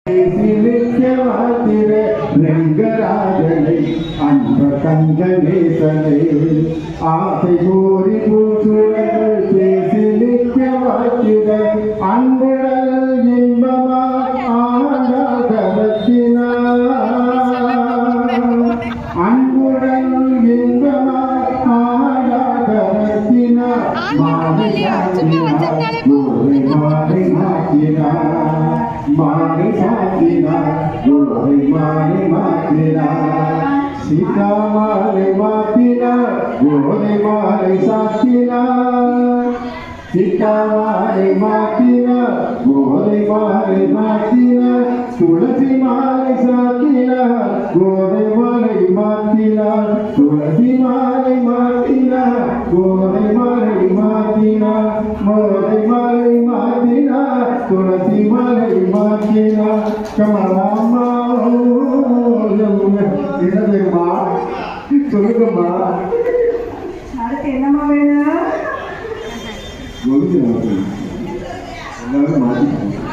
சிலிக்கவாத்திர ரெங்கராஜனை அன்ப கந்தனேசனை ஆசை கூறி பூசுடல் சிலிக்கவாத்திர அன்புடல் இன்பமா ஆகாதத்தினார் அன்புடல் இன்பமா ஆகாதத்தினார் மாலை சாத்தினார் கோரை மாலை மாற்றினார் மாலை சாத்தினார் கோரை மாலை மாற்றினார் சீதா மாலை மாற்றினார் கோரை மாலை சாத்தினார் சீதா மாலை மாற்றினார் கோரை மாலை மாற்றினார் துளசி மாலை சாத்தினார் கோரை மாலை மாற்றினார் துளசி மாலை மாற்றினார் கோரை மாலை மாற்றினார் கோரை மாலை மாற்றினார் துளசி மாலை மாற்றினார் கமலாம்மா என்னதுமா சொல்லுங்கம்மா அதுக்கு என்னம்மா வேணும் எல்லாரும் மாற்றிட்டாங்க